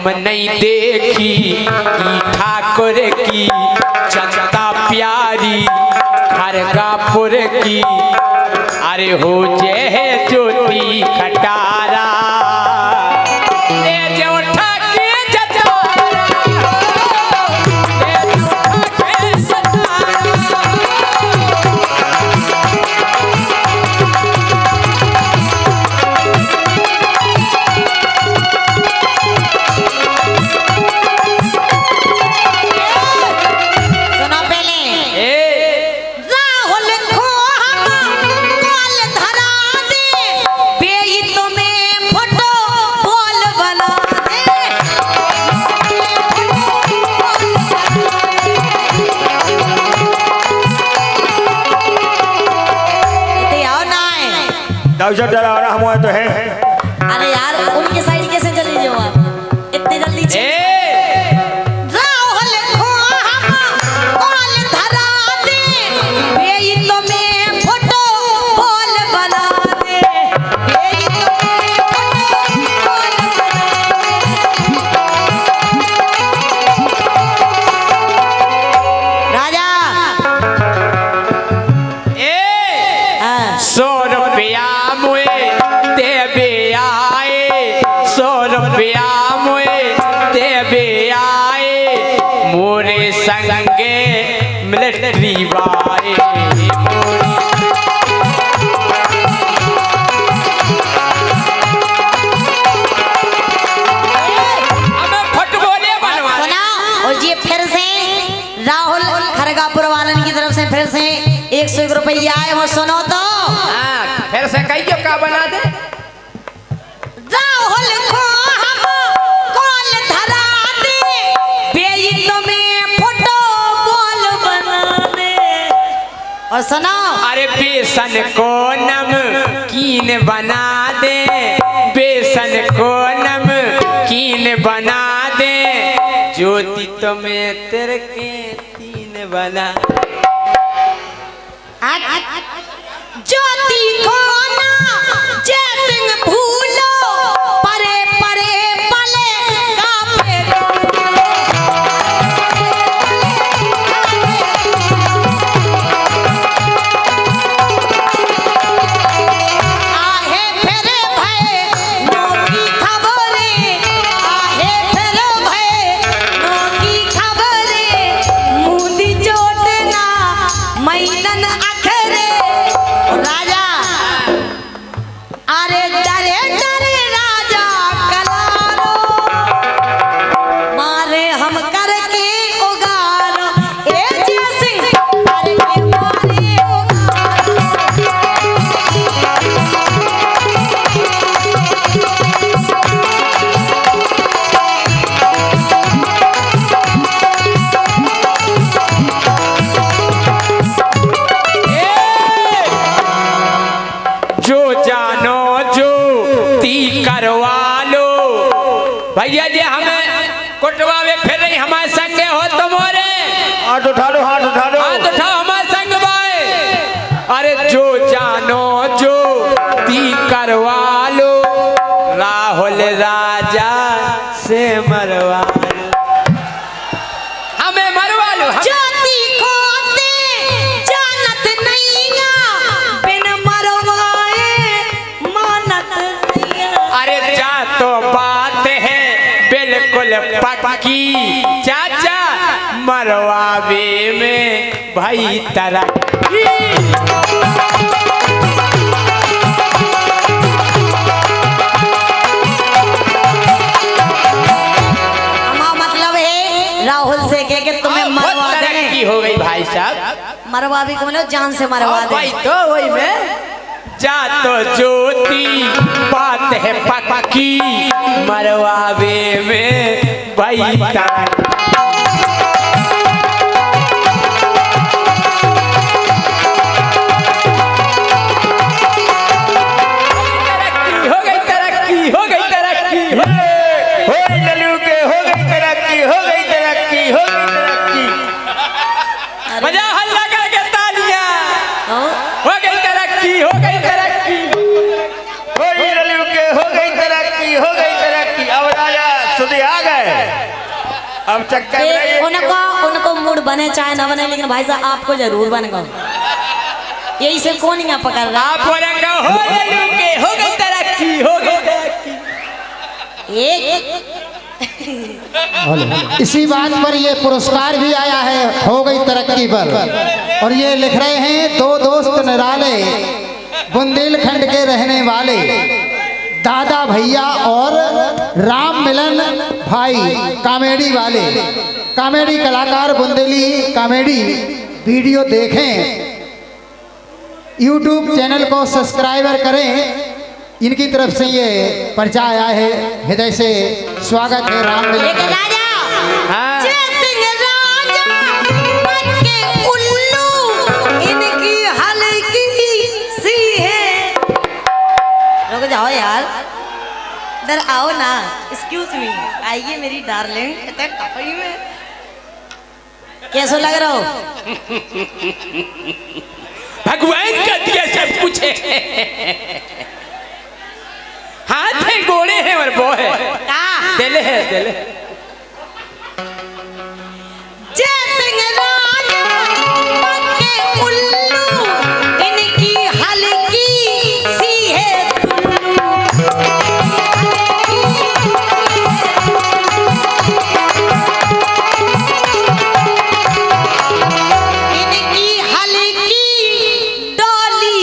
हम नहीं देखी ठाकुर की जनता प्यारी खरगापुर की। अरे हो जय ज्योति खटारा डरा हुआ तो है। अरे यार उनके साइड कैसे चले जाओ आप इतने जल्दी राजा 100 रुपया मुए देवे आए, 100 रुपया मुए देवे आए, मोरे संगे मिलिट्री वाए। राहुल खरगापुर वालन की तरफ से फिर से 101 रुपया आए हो, सुनो तो। फिर से कहियो का बना दे। राहुल को हम कॉल धरा दे, बेईद में फोटो बॉल बना दे। और सुनो, अरे बेसन को नमकीन बना दे, बेसन को नमकीन बना दे, ज्योति तुम्हें तेरे के 3 बना। ज्योति को ना जैसे भूलो, परे परे पले कापे आहे फेरे भय नोकी खबरे, आहे फेरे भय नोकी खबरे, मुंदी जोटना मैनन अखरे। राजा अरे डरे डरे राजा कलारो, मारे हम करके उगारो, ए जय सिंह करके मारे जो जानो जो ती करवा लो भैया जी, हमें कुटवा में फिर रही हमारे संगे हो तुम्हारे। हाथ उठा लो, हाथ उठा लो, हाथ उठाओ हमारे संग भाई। अरे जो जानो जो ती करवा लो, राहुल राजा से मरवा लो, हमें मरवा लो। ज्योति को दे जानत नैया, बिन मरवाए मानत नैया। अरे जा तो बात है बिल्कुल पक्की, चाचा मरवावे में भाई तरक्की। मतलब है राहुल से कह के तुम्हें मरवा दे। तरक्की हो गई भाई साहब, मरवा भी मतलब जान से मरवा दे। भाई तो वही में जा तो ज्योति बात है पक्की, मरवावे में भाई तरक्की। हो गई तरक्की, हो गई तरक्की, हो गई लल्लू के, हो गई तरक्की, हो गई तरक्की, हो गई तरक्की। बजा हल्ला करके तालियां। हो गई तरक्की, हो गई तरक्की, हो गई लल्लू के, हो गई तरक्की, हो गई तरक्की। अब राजा सुधे आ गए। अब चक्कर में ये उनको मूड बने चाहे ना बने, लेकिन भाई साहब आपको जरूर बनेगा। यही से कौन यहाँ पकड़ रहा आप बोलेंगे हो लल्लू के हो गई तरक्की, हो गई तरक्की। इसी बात पर ये पुरस्कार भी आया है, हो गई तरक्की पर। और ये लिख रहे हैं दो दोस्त निराले, बुंदेलखंड के रहने वाले दादा भैया और राम मिलन भाई, कॉमेडी वाले, कॉमेडी कलाकार, बुंदेली कॉमेडी वीडियो देखें, यूट्यूब चैनल को सब्सक्राइबर करें। इनकी तरफ से ये पर्चा आया है, हृदय से स्वागत है राम मिलन। हाँ। जय सिंह राजा बन के उल्लू, इनकी हल्की सी है। रुक जाओ यार, इधर आओ ना, एक्सक्यूज मी, आइए मेरी डार्लिंग। इतने टपई में कैसा लग रहा हो? भगवान का दिया सब कुछ है। हाथ है, गोड़े हैं और वो है, दिल है, दिल है। जय सिंह राजा बन के उल्लू, इनकी हल्की सी है इनकी हल्की डोली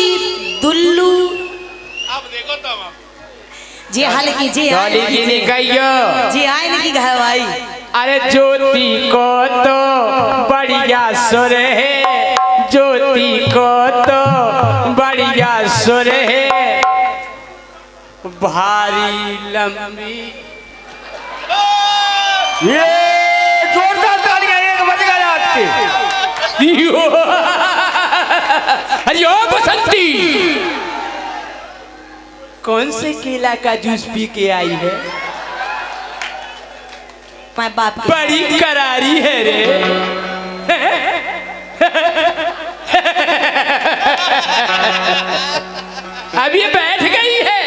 दुल्लू। अब देखो तो जी हल्की जी डॉली की निकैयो जी हाँ, इनकी घरवाई। अरे ज्योति को तो बढ़िया सुर है, ज्योति को तो बढ़िया सुर है, भारी लंबी। ये जोरदार तालियां, एक बज गए रात के। अरे ओ बसंती, कौन से केला का जूस पी के आई है? मैं बाप की बड़ी करारी है रे। अब ये बैठ गई है।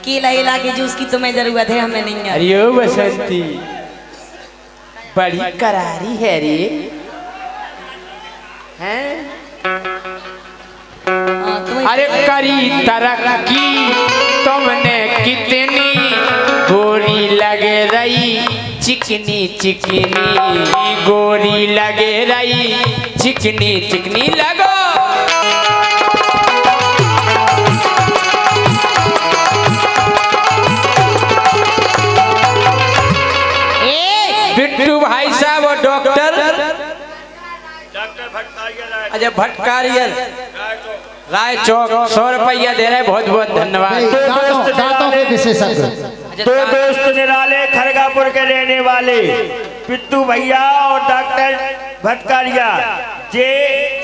केला इला के जूस की तुम्हें जरूरत है, हमें नहीं है। अरे ओ बसंती, बड़ी करारी है रे। हैं? अरे करी तरक्की तुमने कितनी, गोरी लगे रही चिकनी चिकनी, गोरी लगे रही चिकनी चिकनी। लगो बिट्टू भाई साहब और डॉक्टर अजय भटकारियल राय चौक 100 रुपया दे रहे, बहुत बहुत धन्यवाद। दांतों के विशेषज्ञ दो दोस्त निराले खरगापुर के रहने वाले पिट्टू भैया और डॉक्टर भटकारिया, जे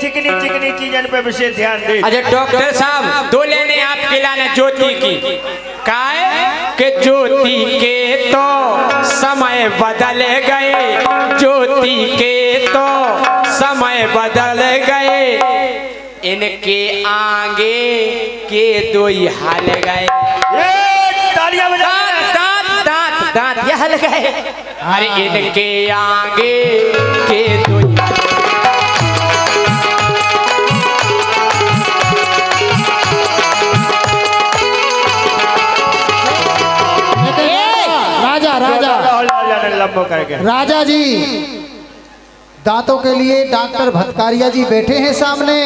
चिकनी चिकनी चीजन पे विशेष ध्यान दे। अच्छा डॉक्टर साहब, दो लेने आपके लाने ज्योति की, काहे के ज्योति के तो समय बदल गए, ज्योति के तो समय बदल गए, इनके आगे के दो ही हाल गए। तालियां बजा। दांत दांत दांत ये हल गए। अरे इनके आगे के दो ही राजा राजा जी, दांतों के लिए डॉक्टर भटकारिया जी बैठे हैं सामने।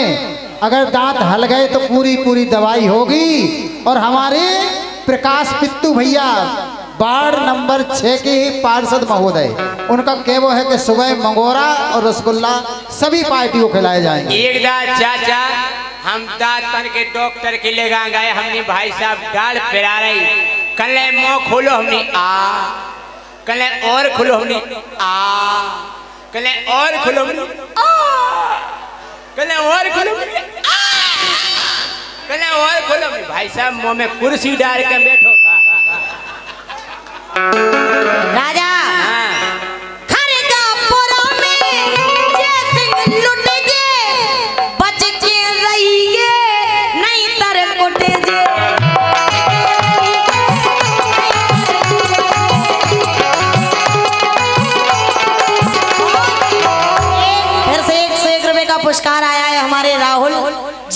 अगर दांत हल गए तो पूरी पूरी दवाई होगी। और हमारे प्रकाश पिट्टू भैया वार्ड नंबर 6 के पार्षद महोदय, उनका कहना है कि सुबह मंगोरा और रसगुल्ला सभी पार्टियों खिलाए जाएंगे। एक दांत चाचा, हम दांत के डॉक्टर के ले गए, हमने भाई साहब डाल पिरा रही, कल मुँह खोलो, हमने कल और खुलो, हमने कल और खुलो, कल और खुलो, कल और खुलो। भाई साहब मुँह में कुर्सी डाल के बैठो का। राजा खरगापुर में जैसे लुट जे, बच के रहिए नहीं तर कुट जे।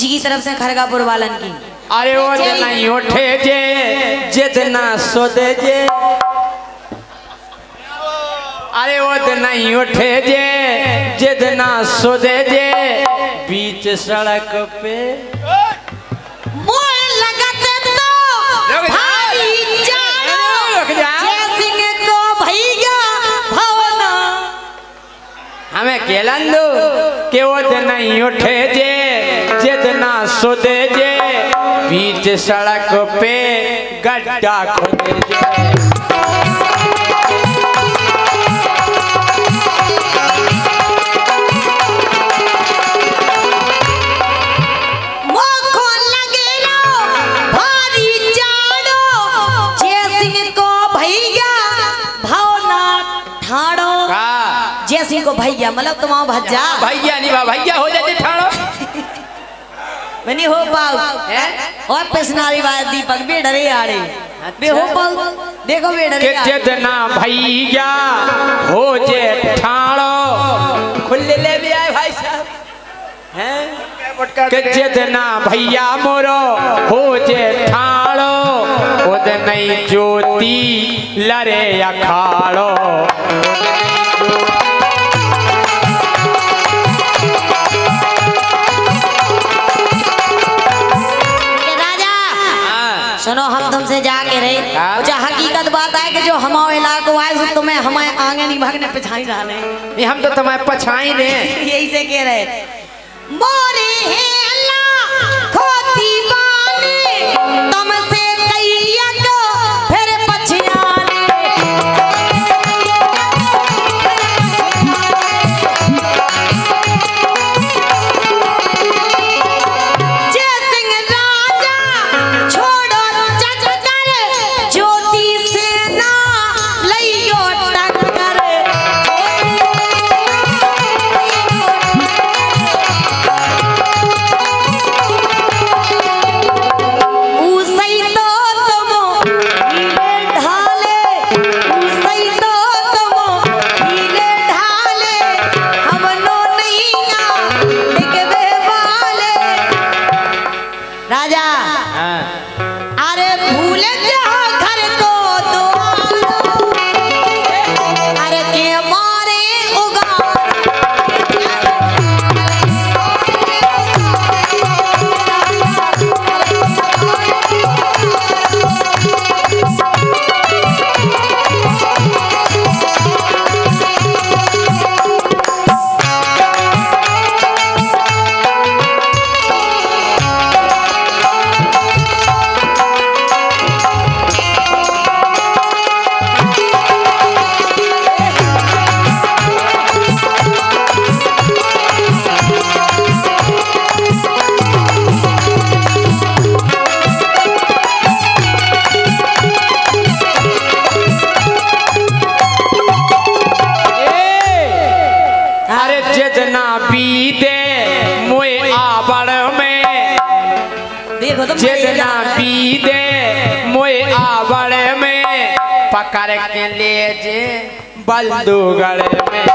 की तरफ से खरगापुर वालन की। अरे वो नहीं उठे जे जितना सोदे जे, अरे वो नहीं उठे जे जितना सोदे जे, बीच सड़क पे मोर लगते तो भारी जानो, जयसिंह को भैया भवना। हमें केलन दो कि वो नहीं उठे जे जितना सोदे जे, बीच सड़क पे गड्ढा खोदे जे। मोखो लगेलो भारी जानो, जयसिंह को भैया भवना ठाड़ो। का जयसिंह को भैया मतलब तुम भज्जा भैया नहीं बा भैया हो जाते ठाड़ो मैंने हो पाऊ और पेशनारी बात दीपक बे डरे आड़े बे हो पाऊ देखो बे डरे कि जितना भैया हो जे ठाड़ो, खुले ले भी आए भाई साहब हैं, कि जितना भैया मोरो हो जे ठाड़ो, उतना ही ज्योति लरे अखाड़ो। सुनो हम तुमसे जाके रहे हाँ? जो हकीकत बात है कि जो हमारे इलाको आए सो तुम्हें हमारे आगे नहीं भागने पिछाई डाले। नहीं हम तो तुम्हारे पछाई ने यही से कह रहे मोरे हैं अल्लाह खोती बाने, तुमसे कैया को फिर पछियाने। जयसिंह राजा छोड़ो चक्कर, ज्योति सेना लइयो टक्कर। उसई तो तुम हीरे ढाले, उसई तो तुम हीरे ढाले, हम नो नहीं ना टिकवे वाले। राजा अरे भूल जा घर को द्वार, अरे के मारे अरे जितना बीते मोए आबड़ में, देखो तुम जितना बीते मोए आबड़ में, पकड़ के ले जे बल्दूगढ़ में।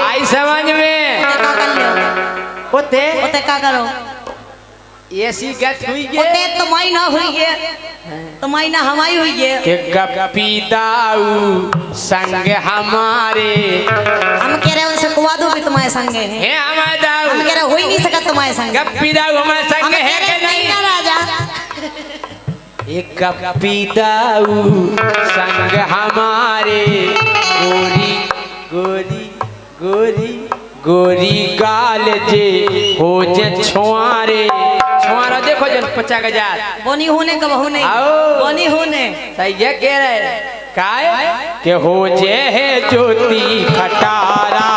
आई समझ में का कर लो ओते ओते का करो ऐसी गत हुई है ओते तुम्हारी ना हुई है, तुम्हारी ना हमारी हुई है। कि गप्पी दाऊ संग हमारे, हम कह रहे हैं उनसे कुआ दो भी तुम्हारे संग है। है हमारे दाऊ, हम कह रहे हो ही नहीं सका तुम्हारे संग। गप्पी दाऊ हमारे हम संग कह है रहे कि नहीं? ना राजा एक गप्पी दाऊ संग हमारे, गोरी गोरी गोरी गोरी गाल जे हो जे छुआरे। छुआरा देखो जन 50,000 बोनी होने का बहू नहीं, आओ। बोनी होने सही है कह रहे काय के हो जे है ज्योति खटारा,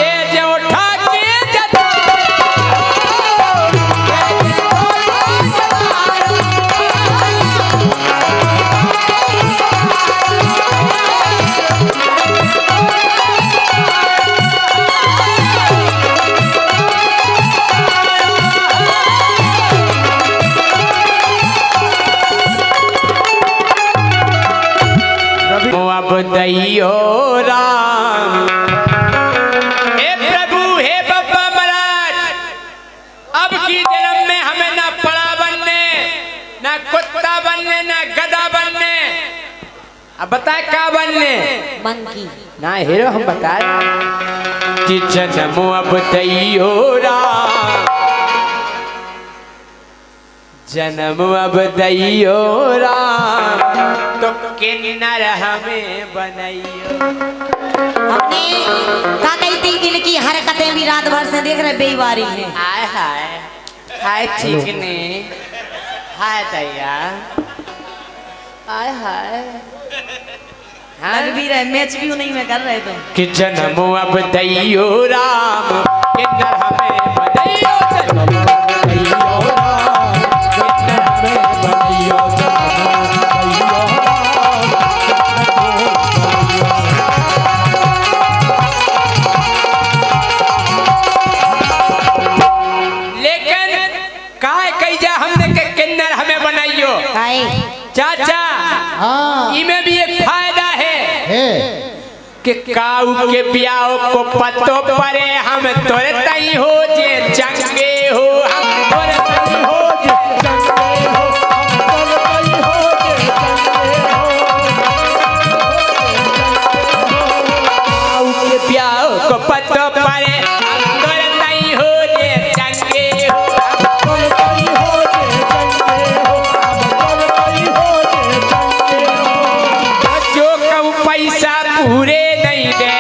ये जो उठा के अब दैयो राम। हे प्रभु, हे बाबा महाराज, अब की जन्म में हमें ना पड़ा बनने, ना कुत्ता बनने, ना गधा बनने, अब बताए क्या बनने? मंकी। ना हीरो हम बताए कि जन्म अब दैयो राम, जन्म अब दैयो राम, तो किन्नर हमें बनैयो। हमने क्या कही थी, इनकी हरकतें भी रात भर से देख रहे बेईवारी है। हाय हाय हाय चिकनी, हाय दैया, हाय हाय लग भी रहे मैच भी नहीं में कर रहे तुम। कि जन्म अब दैयो राम, किन्नर हमें बनैयो। जन्म अब दैयो राम, किन्नर हमें बनैयो। लेकिन काय कहिजा हमने के किन्नर हमें बनाइयो। काहे? चाचा, हाँ इमे भी एक फायदा है है। कि काऊ के ब्याह को पतो परे, हम तोरे तई हो जे चंगे हो, हम तोरे तई हो जे चंगे हो, हम तोरे तई हो जे चंगे हो। काऊ के ब्याह को पतो परे, हम तोरे तई हो जे चंगे हो, हम तोरे तई हो जे चंगे हो, हम तोरे तई हो जे चंगे हो। जो कहूँ पैसा पूरे नहीं दे,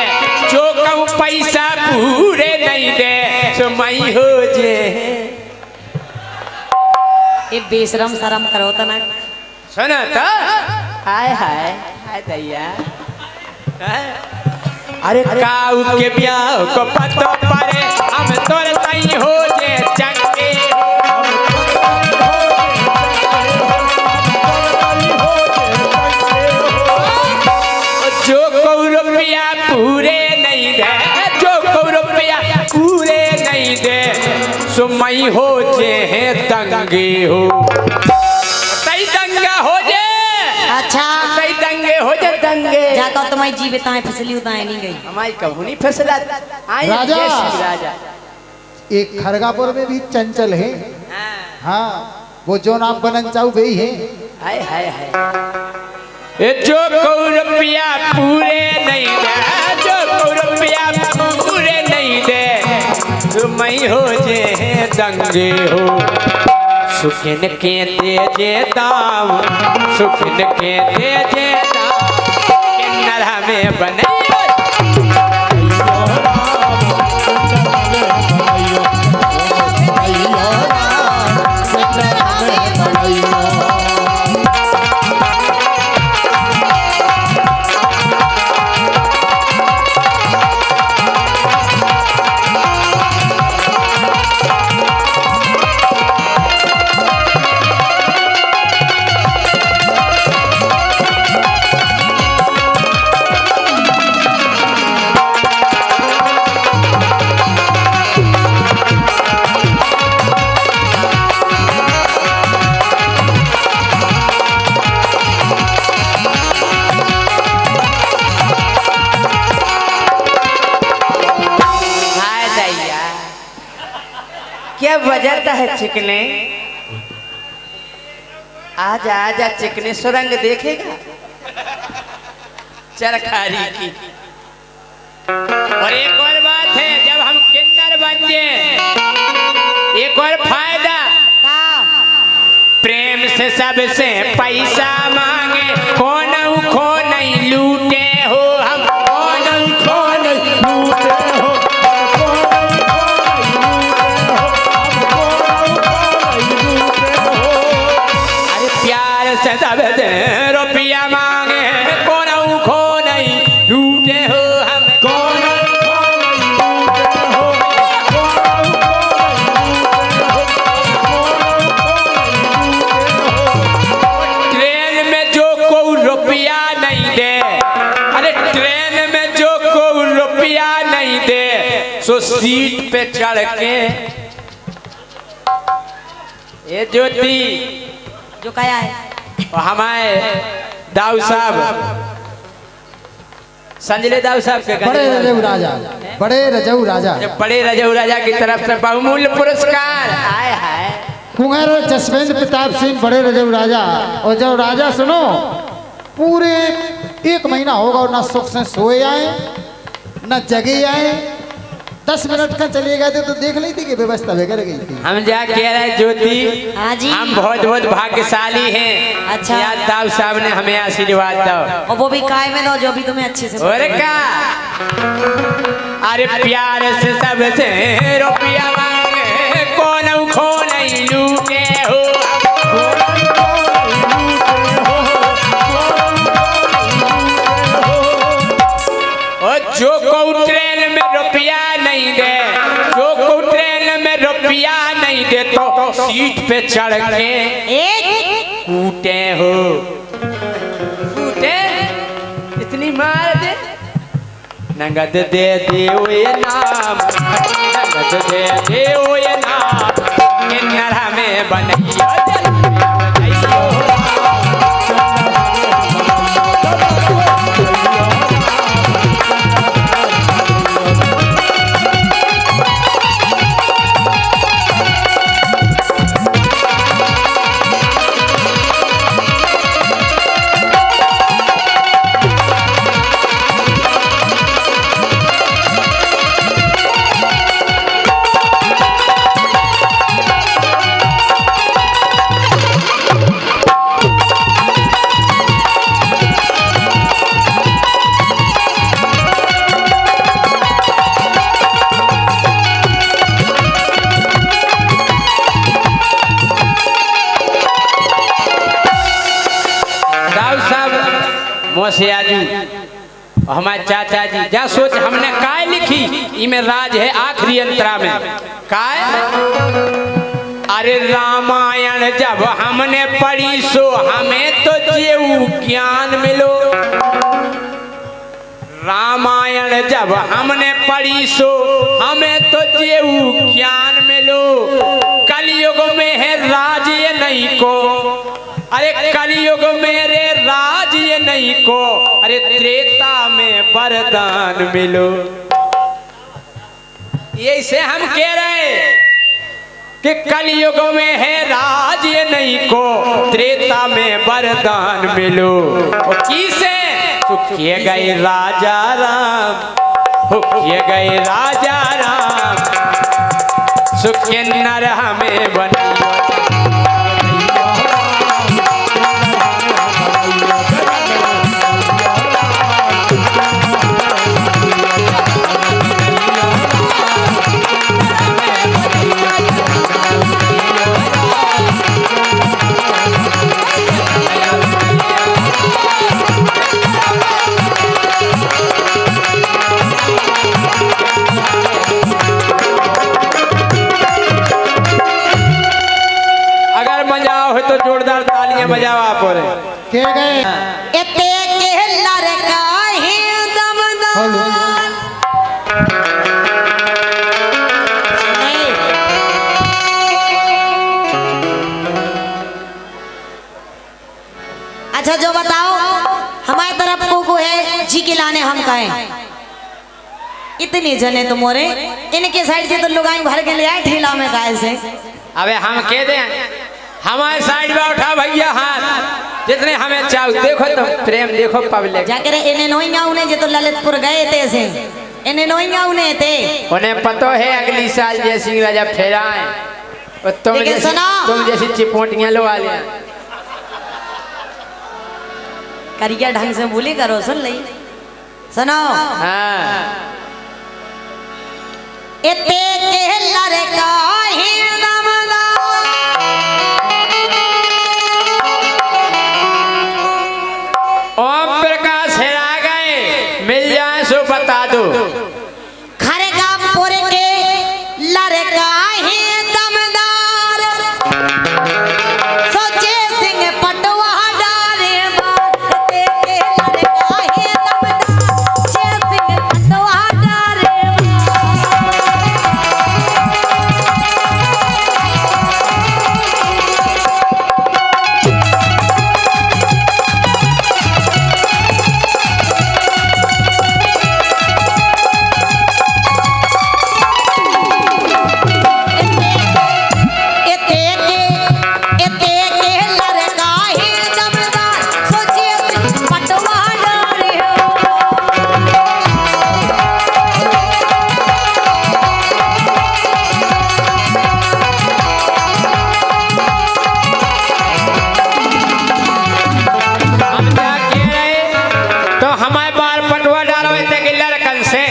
जो कहूँ पैसा पूरे नहीं दे, सो मई हो जे। ये बेशरम शरम करो तो ना। सुना तो हाय हाय हाय दैया। अरे काऊ के ब्याह को पतो परे, हम तोरे तई हो जे चंगे हो, हम तोरे तई हो जे चंगे हो। जो कहूँ रुपया पूरे नहीं दे, जो कहूँ रुपया पूरे नहीं दे, सो मई हो जे दंगे हो। तई दंगा हो जे, अच्छा तई दंगे हो जे दंगे। जाकर तुम्हारी जीवित आए फिसली उताए नहीं गई। हमारी कहूँ नहीं फैसला आई राजा। राजा। एक खरगापुर में भी चंचल है। हाँ, हाँ वो जो नाम बनन चाहू गई है। हाय हाय हाय। ये जो कहूँ रुपया पूरे नहीं दे, जो कहूँ रुपया पूरे नहीं दे, तो मई हो जे दंगे हो। सुखिन के दे जे दाम, सुखिन के दे जे दाम, किन्नर हमें बनैयो। क्या बजाता है चिकने? आजा आजा चिकने, सुरंग देखेगा चरखारी की। और एक और बात है, जब हम किन्नर बन जाए, एक और फायदा, प्रेम से सबसे पैसा मांगे, कौन खो नहीं लूटे हो, हम कौन खो नहीं लूटे हो, रुपया मांगे, कौन खो नहीं लूटे हो, हम कौन खो नहीं लूटे हो, ट्रेन में जो कोई रुपया नहीं दे, अरे ट्रेन में जो कोई रुपया नहीं दे, सो सीट पे चढ़ के ये ज्योति जो क्या है हमारे दाऊ साहब संजले दाऊ साहब के बड़े रजऊ राजा, बड़े रजऊ राजा, बड़े रजऊ राजा की तरफ से बहुमूल्य पुरस्कार। हाय हाय कुंवर जसवंत प्रताप सिंह बड़े रजऊ राजा। और जब राजा सुनो पूरे 1 महीना होगा और ना सुख से सोए आए न जगे आए। 10 मिनट का चले गए थे तो देख ली थी कि व्यवस्था वगैरह गई थी। हम जा कह रहे ज्योति, हाँ जी। हम बहुत बहुत भाग्यशाली हैं। अच्छा। याद दाऊ साहब ने हमें आशीर्वाद दो। और वो भी काय में दो जो भी तुम्हें अच्छे से और क्या, अरे प्यार से सबसे रुपया मांगे कौन खो नहीं लूटे हो। और जो को ट्रेन में रुपया नहीं दे, जो को ट्रेन में रुपया नहीं दे तो सीट पे चढ़ के एक कूटे हो। कूटे इतनी मार दे, नगद दे देओ ये नाम, नगद दे देओ ये नाम, किन्नर में बनैया मोसियाजू हमारे चाचा जी जा सोच हमने काय लिखी इमें राज है आखिरी अंतरा में काय। अरे रामायण जब हमने पढ़ी सो हमें तो जेऊ ज्ञान मिलो। रामायण जब हमने पढ़ी सो हमें तो जेऊ ज्ञान मिलो। कलयुग में है राज ये नहीं को, अरे कलयुग मेरे राज ये नहीं को, अरे त्रेता में वरदान मिलो। ये से हम कह रहे कि कलयुग में है राज ये नहीं को, त्रेता में वरदान मिलो। और किसे सुखिए गए राजा राम, सुखिए गए राजा राम, सुखिए नर हमें बनियो। तो जोरदार तालियां बजाओ आप। और के गए एते के लड़का है दमदार। अच्छा जो बताओ हमारी तरफ को है जी के लाने हम कहें इतने जने तो मोरे इनके साइड से तो लोग भर के ले आए ठेला में गाय से। अबे हम कह दें हमारे साइड में उठा भैया हाथ जितने हमें चाहो। देखो तो प्रेम देखो पब्लिक जाकर इन्हें नोइंगा उन्हें जो तो ललितपुर गए थे से इन्हें नोइंगा उन्हें थे उन्हें पता है अगली साल जैसी राजा फेरा है और तुम जैसी चिपोटियां लो वाले करिया ढंग से बोली करो सुन ली सुनो। हाँ एते के लड़का है ओम प्रकाश हेरा गए मिल जाए सो बता दो। खरगापुर के लड़का है दमदार सोचे सिंह पटवा डारे बाते के लड़का है दमदार सोचे सिंह पटवा डारे मार पटुआ डालो थे कि लड़कन से।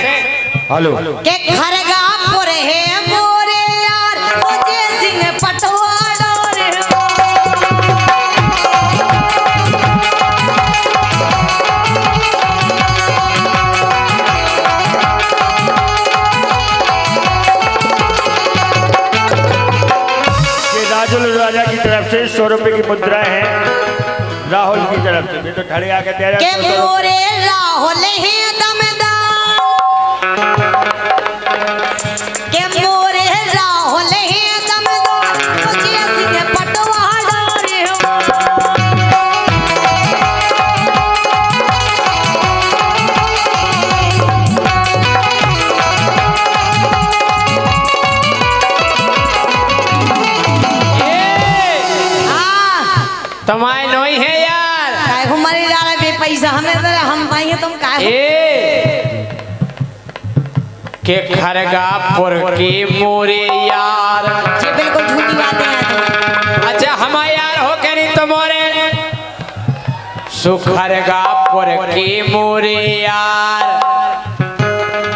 हेलो के खरगापुर है मोरे यार ओ जय सिंह पटवा डोरे ये राजुल राजा की तरफ से 100 रुपए की मुद्रा है, राहुल की तरफ से। मैं तो खड़े आके दे के रहा हूं। मोरे राहुल है दमदार के मोरे राहुल है दमदार ओ जय सिंह पटवा डोरे तुम्हारे नोई है यार। काय हमारे डाला बे पैसा हमें तो हम पाएंगे तुम काय हो? ए के खरगापुर की मोरे यार। ये बिल्कुल झूठी बातें हैं। अच्छा हम यार हो के नहीं तुम्हारे सुखरगापुर की मोरे यार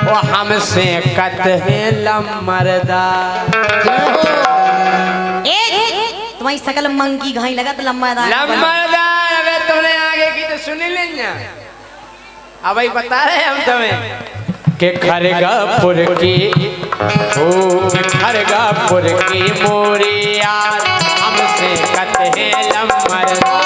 वो हमसे कत है लमरदा। तुम्हारी सकल मंकी घाई लगा तो लंबा लमरदार अबे तुमने आगे की तो सुनी लेना। अब भाई बता रहे हम तुम्हें के खरगापुर की ओ खरगापुर की मोरे यार हमसे कत है लमरदा।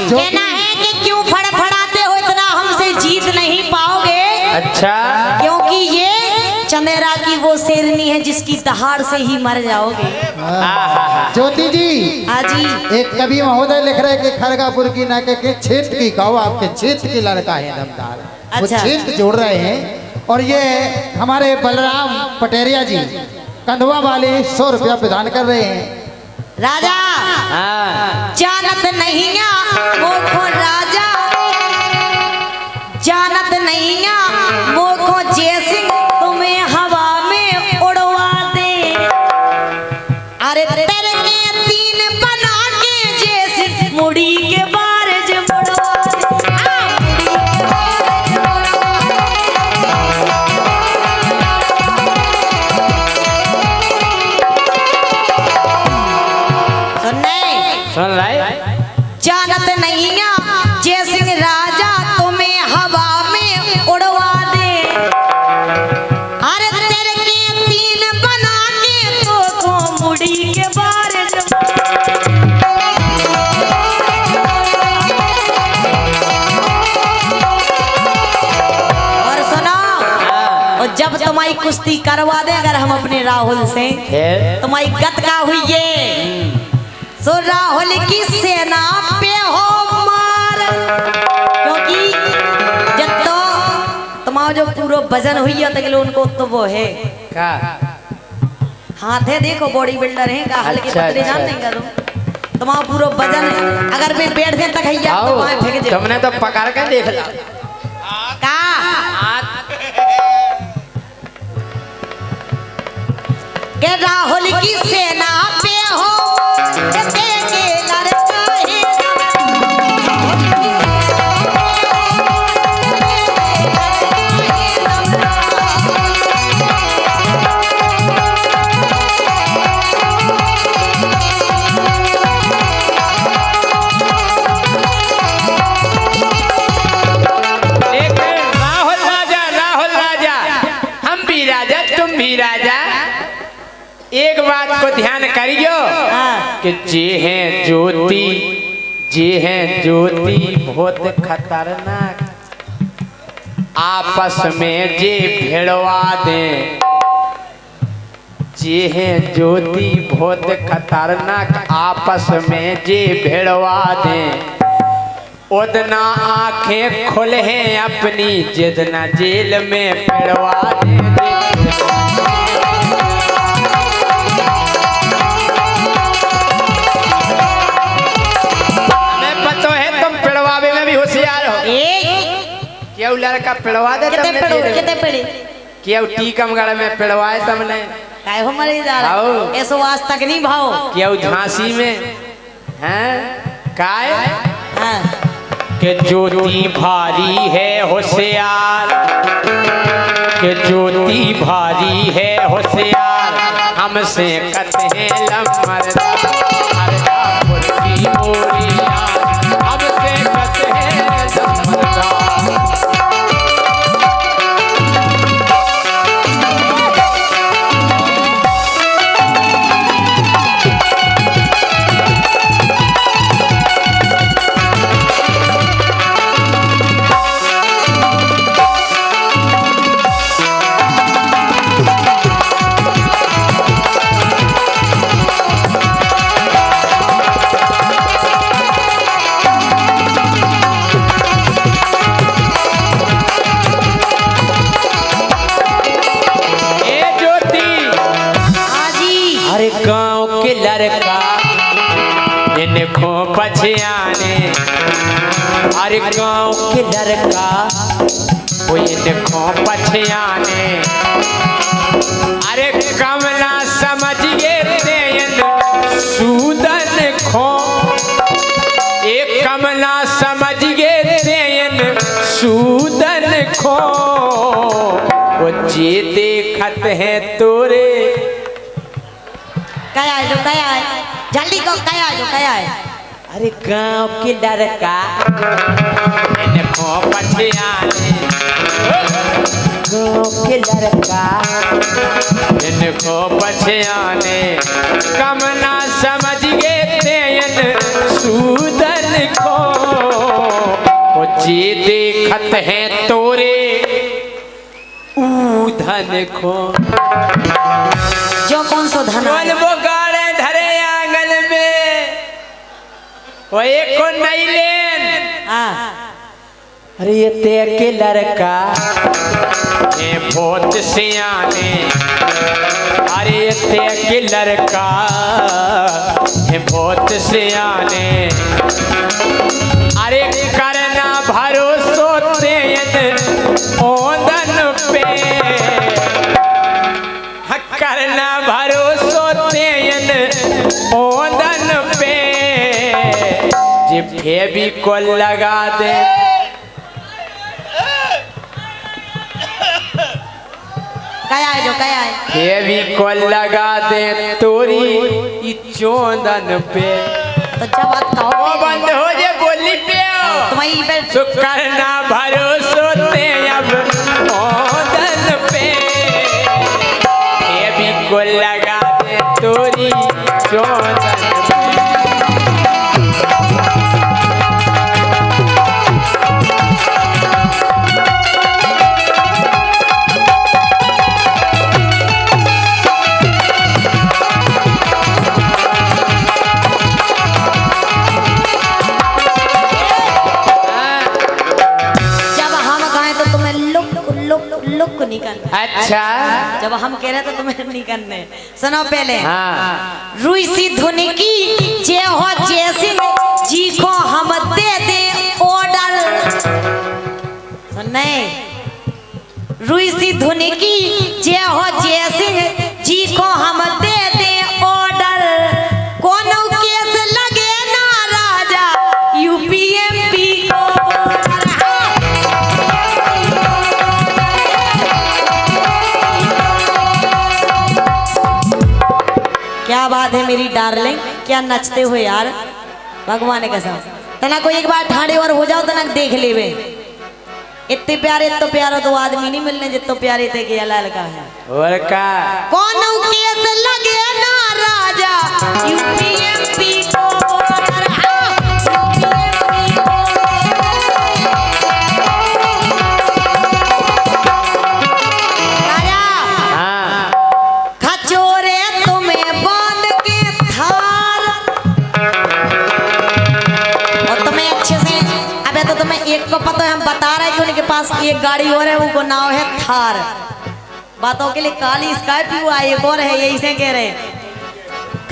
कहना है कि क्यों फड़फड़ाते हो इतना, हमसे जीत नहीं पाओगे। अच्छा क्योंकि ये चंदेरा की वो शेरनी है जिसकी दहाड़ से ही मर जाओगे। ज्योति जी हाजी एक कवि महोदय लिख रहे कि खरगापुर की ना के क्षेत्र की कहो, आपके क्षेत्र की लड़का है दमदार। वो अच्छा। क्षेत्र जोड़ रहे हैं। और ये हमारे बलराम पटेरिया जी कंधवा वाले 100 रुपया प्रदान कर रहे हैं। राजा जानत नहीं मोखो राजा जानत नहीं मोखो जय सिंह तुम्हें हवा में उड़वा दे। अरे तेरे के 3 बना के जय सिंह मुड़ी के बारज मुड़वा दे। सुन रहे जानत नहीं जय सिंह राजा तुम्हें हवा में उड़वा दे। अरे तेरे के 3 बना के तो मुड़ी के बारज और सुनो और जब तुम्हारी कुश्ती करवा दे अगर हम अपने राहुल से तुम्हारी गत का हुई है तो राहुल की सेना पे हो मार। क्योंकि जब तो तुम्हारा जो पूरा वजन हुई है तो उनको तो वो है का हाथ है, देखो बॉडी बिल्डर है का हल्के अच्छा, पतले जान अच्छा। देंगे तुम्हारा पूरा वजन है। अगर मैं बैठ दे तक हैया तो वहां फेंक दे। तुमने तो पकड़ के देख ला का के राहुल की सेना पे हो के लड़का है एक बात को ध्यान करियो कि जे हैं ज्योति बहुत खतरनाक, आपस में जे भिड़वा दें। जे हैं ज्योति बहुत खतरनाक, आपस में जे भिड़वा दें। उतना आंखें खुले हैं अपनी जितना जेल में पिड़वा दे। हमें पता है तुम पिड़वावे में भी होशियार हो। क्यों लड़का पिड़वा दे कितने तुमने पढ़ो जेल में? कितने पढ़े क्यों टीकमगढ़ में पिड़वाए तुमने? काय हो मरे जा रहा आओ। ऐसो आज तक नहीं भाव। क्यों झांसी में हैं काय हाँ के ज्योति भारी है होशियार, के ज्योति भारी है होशियार, हमसे कहते हैं लमरदार की मोरिया, हमसे कहते हैं लमरदार। गांव के लड़का इनको पछियाने, अरे गांव के लड़का वो इनको पछियाने, अरे कमला समझिए तेन सूदन खो, एक कमला समझिए तेन सूदन खो, वो जे देखत है तोरे क्या है जो क्या है जल्दी को क्या है जो क्या है। अरे गांव के लड़का इनको पछियाने, गांव के लड़का इनको पछियाने, कमना समझ गए तेन सूदन को, वो जे देखत है तोरे ऊधन को। जो कौन सो धन है? वो गाड़े धरे आंगन में, वो एक को नहीं लेन। हाँ अरे ये ते के लड़का ये बहुत सियाने, अरे ये ते के लड़का ये बहुत सियाने, अरे करना भरोसो तेन ओदन पे, करना भरोसो तेन ओदन पे, जिभे भी को लगा दे क्या है जो क्या है? भी को लगा दे तोरी चोदन पे। तो जब बात कहो वो बंद हो जाए बोली पे तुम्हारी पे तो करना भरोसो ते अब ओदन पे, भी को लगा दे तोरी चोदन पे। लुक नहीं करना। अच्छा जब हम कह रहे तो तुम्हें नहीं करने। सुनो पहले। हाँ। रुई सी धुन की जे हो जैसी जी को हम दे दे ऑर्डर। सुनने रुई सी धुन की जे हो जैसी जी को हम दे दे ऑर्डर। कौन केस लगे ना राजा यूपीएमपी को। क्या बात है मेरी डार्लिंग, क्या नचते हो यार भगवान के कसम। तना को एक बार ठाड़े और हो जाओ तना देख लेवे। इतने प्यारे तो प्यारा तो आदमी नहीं मिलने जितने प्यारे थे कि लाल का है। और का कौन केस लगे ना राजा यूपीएमपी को। बता रहे कि उनके पास एक गाड़ी और है, उनको नाम है थार। बातों के लिए काली स्कॉर्पियो आई, एक और है, यही से कह रहे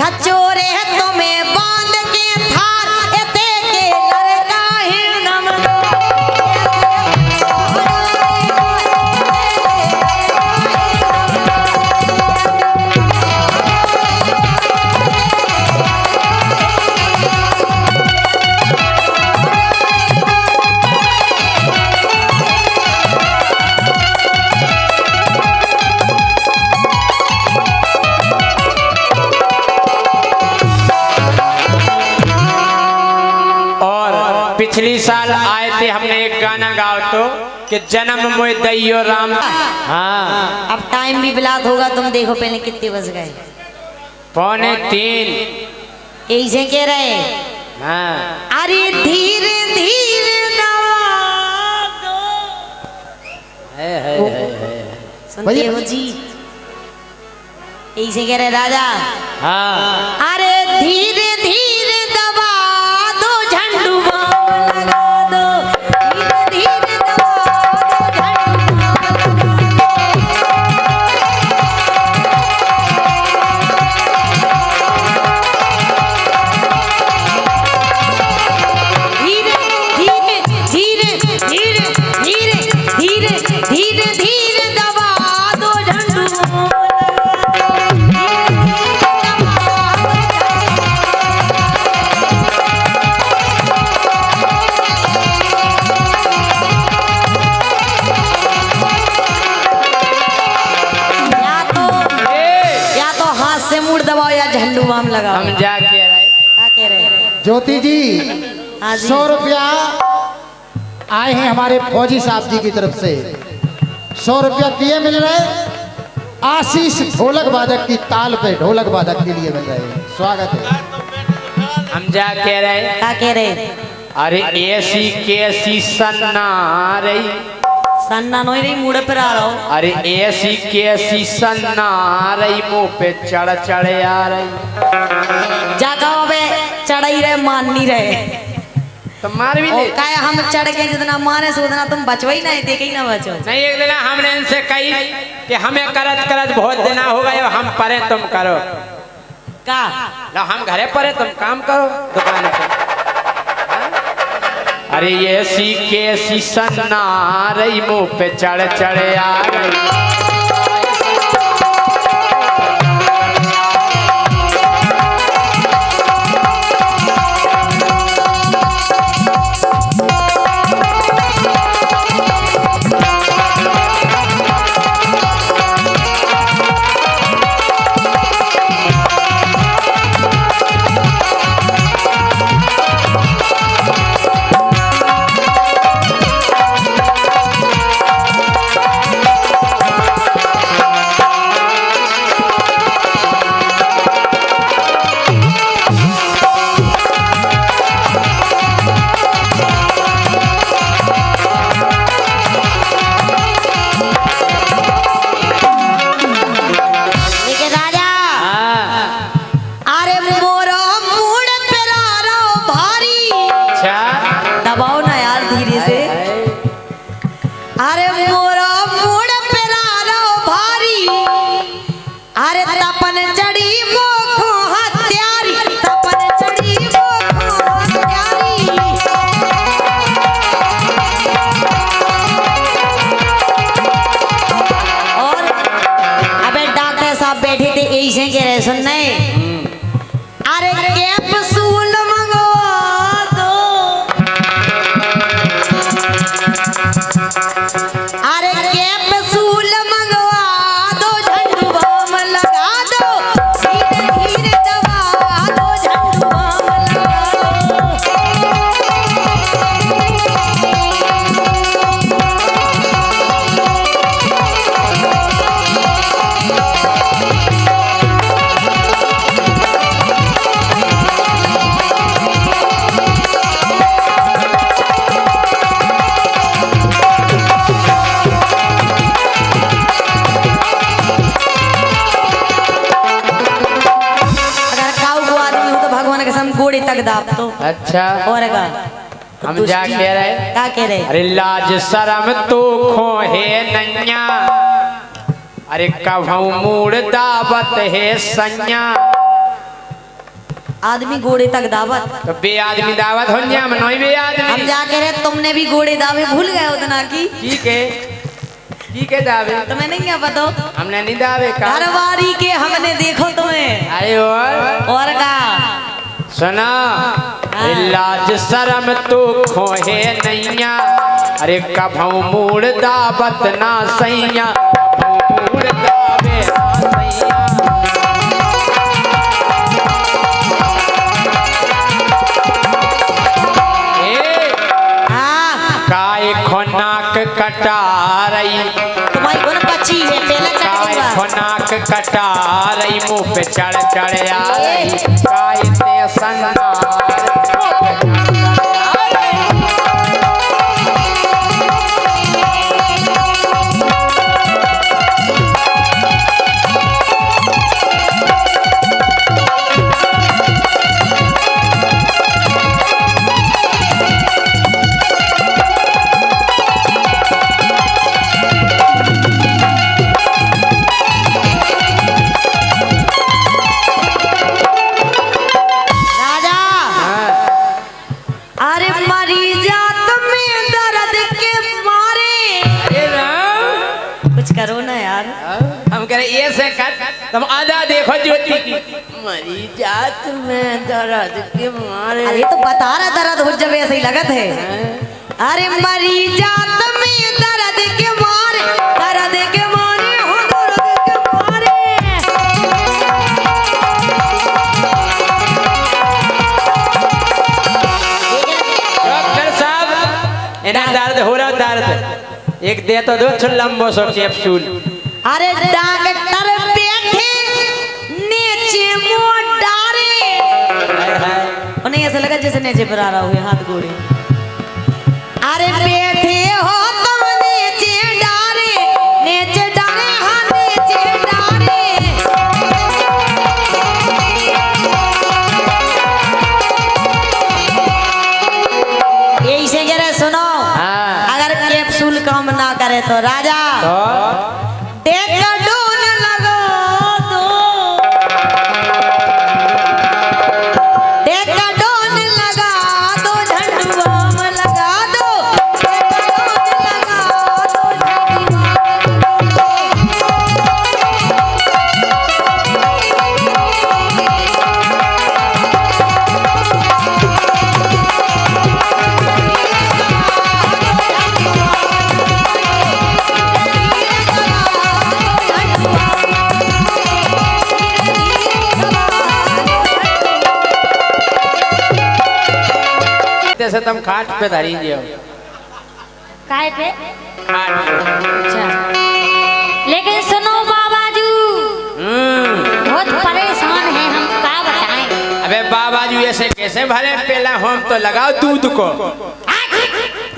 खचोरे तुम्हें बांध के थार एते के लड़का ही नम पिछली साल आए थे, हमने एक गाना गाओ तो कि जन्म मोय दैयो राम। हाँ, अब टाइम भी बिलात होगा, तुम देखो पहले कितने बज गए, 2:45। यही से कह रहे हाँ, अरे धीरे धीरे नवा दो। सुनते हो जी, यही से कह रहे राजा। हाँ, अरे धीरे धीरे दबा दो झंडू बाम लगा दो, धीरे धीरे दबा दो झंडू बाम धीरे धीरे धीरे धीरे धीरे धीरे धीरे धीरे दबा दो झंडू या तो हाथ से मुड़ दबाओ या झंडू बाम लगाओ। हम जा के रहे। क्या कह रहे हैं? ज्योति जी, हाँ जी। 100 रुपया आए हैं हमारे फौजी साहब जी की तरफ से। 100 रुपया किए मिल रहे आशीष ढोलक वादक की ताल पे ढोलक वादक के लिए मिल रहे हैं। स्वागत है। हम जा के रहे। क्या कह रहे? अरे ऐसी कैसी सन्ना रही, सन्ना नोई रही, मुड़ पर आ रहा हो। अरे ऐसी कैसी सन्ना रही, मुंह पे चढ़ चढ़ आ रही। जागा अबे चढ़ाई रहे, मान नहीं रहे। तो मार भी ले। क्या हम चढ़ के जितना माने से उतना तुम बचो ही नहीं, देखे ही ना बचो। नहीं, एक दिन हमने इनसे कही कि हमें करत करत बहुत दिन हो गए, हम परे तुम करो। का लो हम घरे परे, तुम काम करो दुकान पे। अरे ऐसी कैसी सन्ना रही, मुंह पे चढ़ चढ़ आ गई। सुनने अरे कैप्सूल मंगवा दो, अरे कैप्सूल मंगवा दो, झंडू बाम लगा दो, धीरे धीरे दबा दो, झंडू बाम लगा गोड़ी तक दाप तो अच्छा और का हम जा कह रहे क्या कह रहे? अरे लाज शरम तो खोहे नैया अरे कभू मूड दावत है सैया आदमी घोड़े तक दावत तो बे आदमी दावत हो जा मनोई बे हम आदमी जा कह रहे तुमने भी घोड़े दावे भूल गए उतना की ठीक है दावे तुम्हें नहीं क्या पता? हमने नहीं दावे का घरवारी के हमने देखो तुम्हें अरे और का सुना लाज शरम तो खोहे नैया अरे कभू मूड दावत ना सैया कभू मूड दावे ना सैया काय खोनाक कटारई तुम्हारी कौन पची है पहले काय खोनाक कटारई मुंह पे चढ़ चढ़ आई काय ते संनार करो ना यार। हम कह रहे ये से कर तुम आधा देखो ज्योति की मरी जात में दर्द के मारे। अरे तो बता रहा दर्द हो जब ऐसे ही लगत है। अरे मरी जात में दर्द के मारे हो दर्द के मारे। डॉक्टर साहब इन्हें दर्द हो रहा दर्द एक दे तो दो लंबो सो कैप्सूल। अरे डॉक्टर बैठे नीचे मोटारे उन्हें ऐसा लगा जैसे नीचे पर आ रहा हुए हाथ गोड़े। अरे बैठे हो तुम नीचे डारे हाँ नीचे डारे। यही से कह रहे सुनो अगर कैप्सूल काम ना करे तो राजा डेकाडोन लगा दो। डेकाडोन लगा दो झंडुआम लगा दो। डेकाडोन लगा से तुम खाट पे धरी दियो काय पे। खाट अच्छा लेकिन सुनो बाबाजू बहुत परेशान हैं हम क्या बताएं। अबे बाबा जी ऐसे कैसे भले पहला हम तो लगाओ दूध को।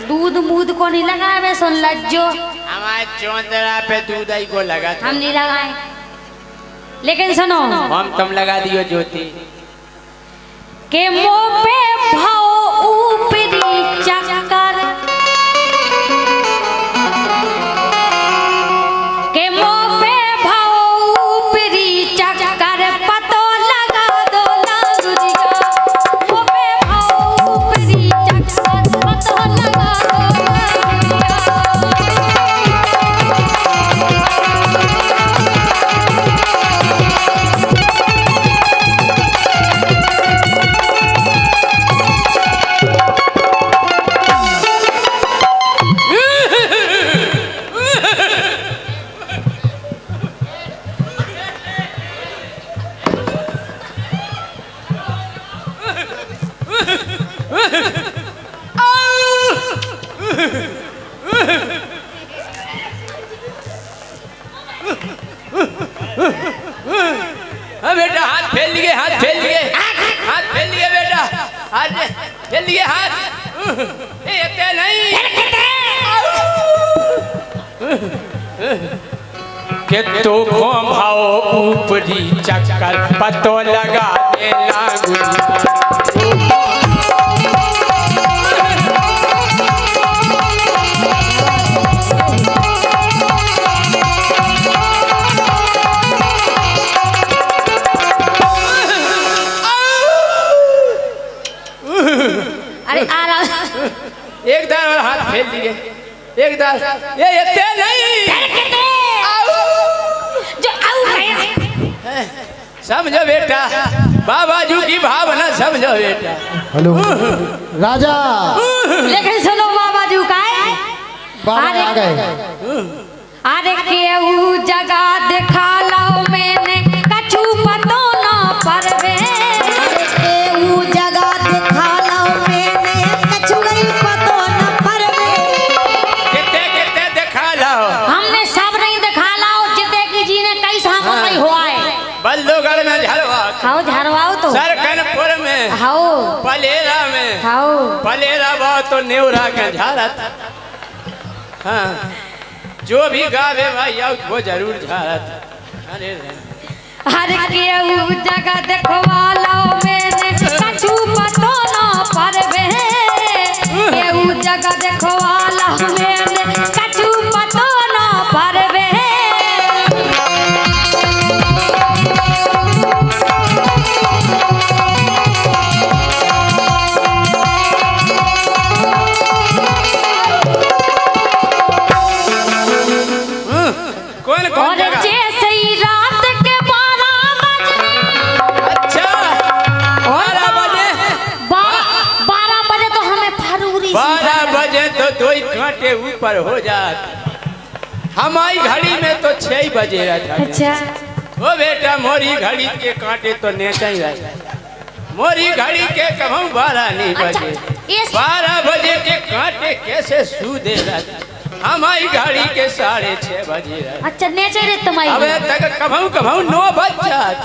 दूध मूध को नहीं लगाए मैं सुन लज्जो हमारे चौंदरा पे दूध आई को लगा था। हम नहीं लगाए लेकिन सुनो हम तुम लगा दियो ज्योति के मुंह पे भाव ऊपरी चक्कर के मुंह पे भाव ऊपरी चक्कर पतो लगा दो लाउरी का। मुंह पे भाव ऊपरी चक्कर पतो लगा दो बेटा हाथ फेल लिए हाथ फेल लिए हाथ फेल लिए बेटा हाथ फेल लिए हाथ ये नहीं के तो भाव ऊपरी चक्कर पतो लगा दे लागू। ये इतने नहीं जो आऊ है समझो बेटा, बाबाजू की भावना समझो बेटा। हेलो राजा लेकिन सुनो बाबाजू का है बाबा आ गए। अरे केहू जगह दिखा लो मैंने कछु पतो ना परवे केहू जगह दिखा लो मैंने कछु नहीं पतो न परवे कितने कितने दिखा लो, हमने सब नहीं दिखा लाओ जिते की जी ने कई सामो नहीं हुआ है। बल्लूगढ़ में झलवा, खाओ झरवाओ तो सरकनपुर में, खाओ पलेरा में, खाओ पलेरा बहुत तो नेवरा के झारत। हाँ जो भी गावे भाई वो जरूर झारत। अरे हर केहू जगह देखवा लो मैंने कछु पतो ना परवे केहू जगह देखवा लो मैंने कछु पतो ना परवे कौन कौन और जगह? जैसे ही रात के 12 बजे अच्छा 12 बजे, 12 बजे तो हमें फरूरी 12 बजे तो 2 घंटे ऊपर हो जात। हमारी घड़ी में तो 6 बजे रहता। अच्छा ओ बेटा मोरी घड़ी के कांटे तो नेचा ही रहता, मोरी घड़ी के कभी 12 नहीं बजे। इस 12 बजे के कांटे कैसे सूदे रहता, हमारी घड़ी के 6:30 बजे रहता। अच्छा नेचे रे तुम्हारी अब तक कभी कभी 9 बज जात,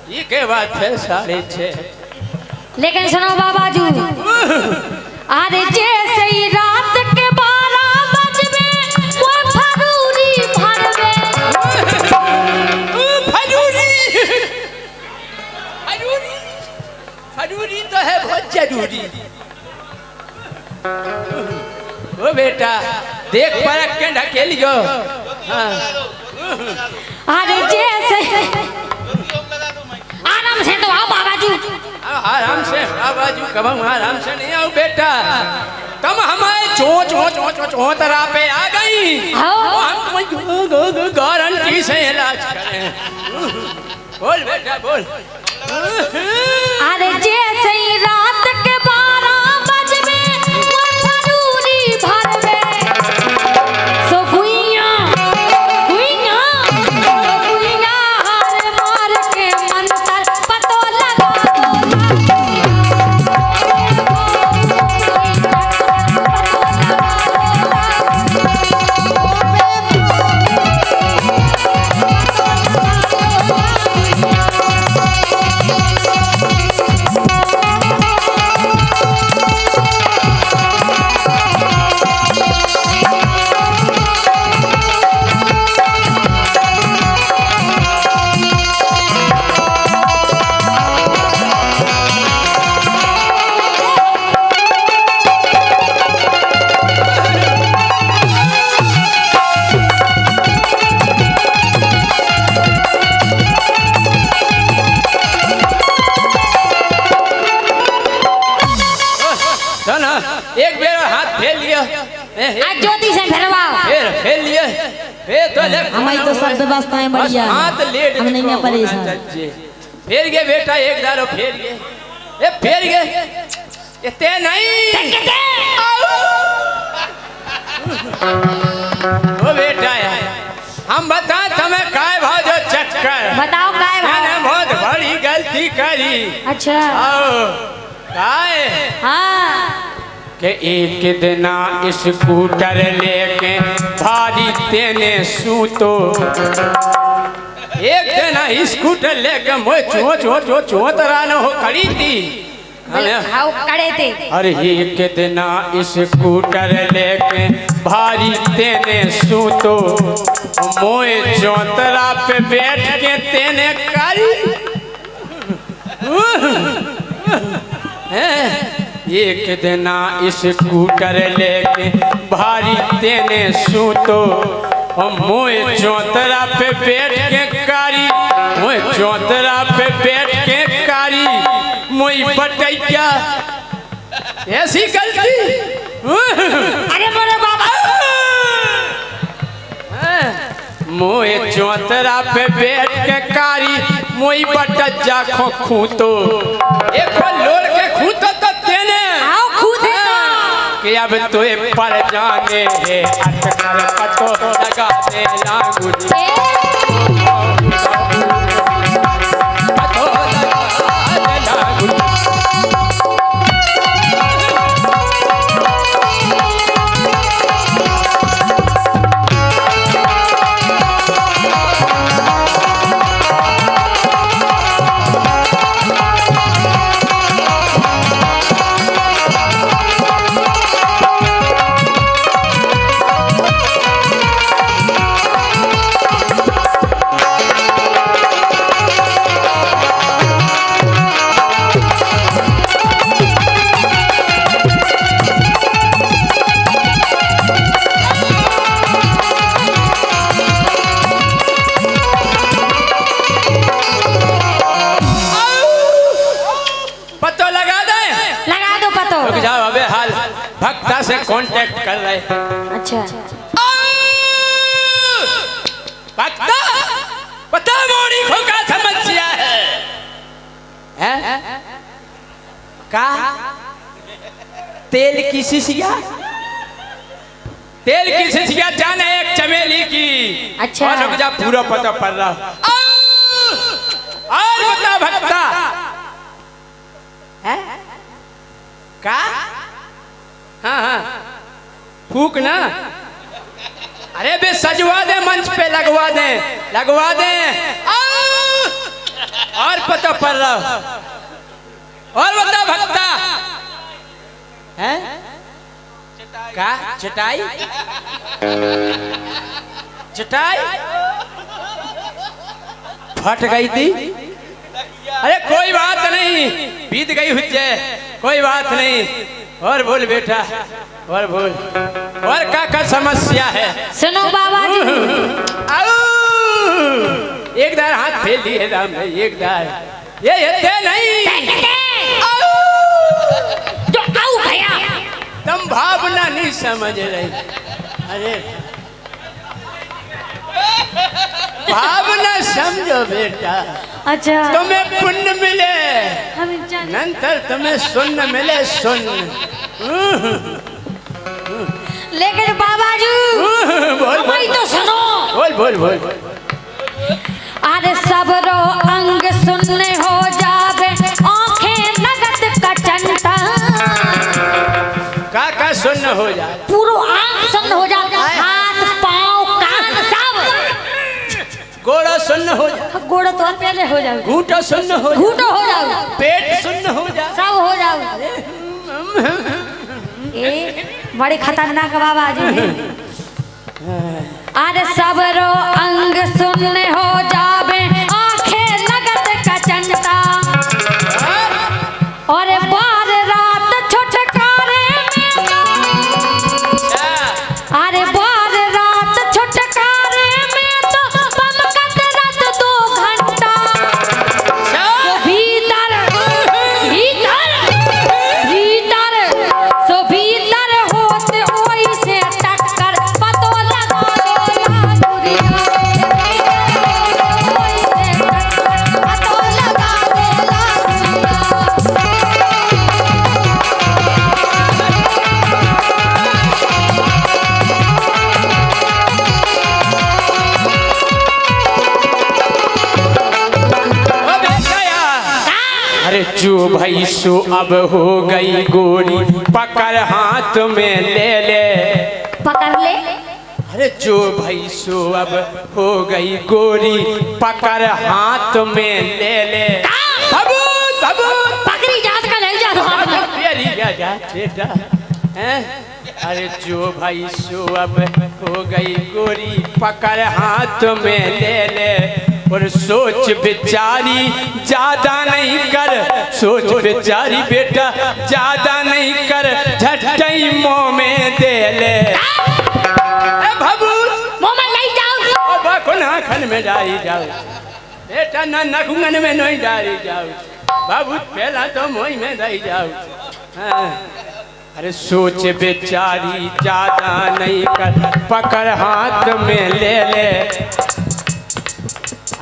ये के बाद फिर 6:30। लेकिन सुनो बाबाजू अरे जैसे ही रात के 12 बजबे वो फरूरी भरवे फजूरी फजूरी फजूरी तो है बहुत जरूरी। ओ बेटा देख परख के ढकेलियो। हाँ अरे जैसे आराम से तो आओ बाबाजू आराम से बाबाजू कब आराम से नहीं आओ बेटा, तुम हमारे चोतरा पे आ गई, आओ। हम गारंटी से इलाज करें। बोल बेटा बोल। अरे जैसे ही रात के 12 बजबे वो फरूरी भरवे सो गुइया गुइया गुइया हार मार के मंतर पतो लगा एक बेर हाथ फेर लिया, आज ज्योति से भरवाओ फेर लिया, फेर तो ले हमारी तो सब व्यवस्थाएं बढ़िया हैं। हाथ लेट हम नहीं हैं परेशान। फेर गए बेटा एक दारो फेर गए, ये फेर गए इतने नहीं। ओ बेटा यार हम बता तुम्हें काय भाव जो चक्कर बताओ काय मैंने भाव बहुत बड़ी गलती करी। अच्छा आओ काय हाँ कि एक दिन स्कूटर लेके भारी तेने सूतो, एक दिन स्कूटर लेके मोए चोतरा न हो खड़ी थी। हाउ कड़े थे अरे एक दिन स्कूटर लेके भारी तेने सूतो, मोए चौतरा पे बैठ के तेने करी। एक दिन स्कूटर लेके भारी तेने सूतो, मोए चौतरा पे बैठ के कारी, मोए चौतरा पे बैठ के कारी, मोई बटैया ऐसी गलती। अरे मोरे बाबा मोए चौतरा पे बैठ के कारी मोई बट जा खूतो एक लोड़ के खूतो तो तेने आओ खुद कि अब तो पर जाने है अटकर पतो लगा दे लागू पतो लगा दे लागू भक्ता से कांटेक्ट कर रहे हैं। अच्छा भक्ता पता मोड़ी को क्या समस्या है? का तेल की शिशिया जाने एक चमेली की। अच्छा और रुक जा पूरा पता पड़ रहा और बता भक्ता है का हाँ फूक ना अरे बे सजवा दे मंच पे लगवा दे और पता पड़ रहा और बता भक्ता है का चटाई फट गई थी। अरे कोई बात नहीं बीत गई हुज्जे कोई बात नहीं और बोल बेटा और बोल और क्या समस्या है? सुनो बाबा जी एक दार हाथ फेल दिए राम भाई एक दार ये नहीं तो आओ भैया तुम भावना नहीं समझ रही। अरे भावना समझो बेटा। अच्छा तुम्हें पुण्य मिले हम जान नंतर तुम्हें सुन्न मिले सुन्न। लेकिन बाबा जी बोल भाई तो सुनो बोल अरे सबरो अंग सुनने हो जावे आंखें नगद का चंटा का सुन्न हो जाए पूरा आंख सुन्न हो जाता हाथ पाँव कान सब गोड़ा सुन्न हो जाए गोड़ा तो पहले हो जाओ घूंटा सुन्न हो घूटो हो जाओ पेट सुन्न हो जाए सब हो जाओ। ए बड़े खतरनाक बाबा जी अरे सबरो अंग सुनने हो जावे आंखें नगद का चंटा और बार रात छुटकारे अरे बार रात छुटकारे में तो बमकत रात 2 घंटा तो भीतर होते ओई से टक्कर पतो लगा अरे जो भाई सो अब हो गई गोरी पकड़ हाथ में ले पकड़ ले अरे जो भाई सो अब हो गई गोरी पकड़ हाथ में ले पकड़ी जात का ले जा बेटा हैं? अरे जो भाई सो अब हो गई गोरी पकड़ हाथ में ले और सोच बिचारी ज्यादा नहीं कर सोच बिचारी बेटा ज्यादा नहीं कर झटई मुंह में दे ले मुंह में नहीं जाओ नाखन में डाली जाओ बेटा ना नखुंगन में नहीं डाली जाओ बाबू पहला तो मुंह में दई जाओ हाँ। अरे सोच बेचारी ज्यादा नहीं कर, पकड़ हाथ में ले ले।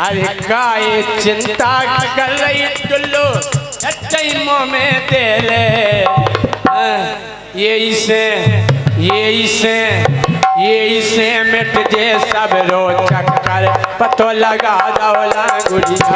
अरे गाय चिंता कर रही टुल्लू, मुँह में दे ले। ये इसे मिट जे सब रो चक्कर, पतो लगा दौला गुड़िया।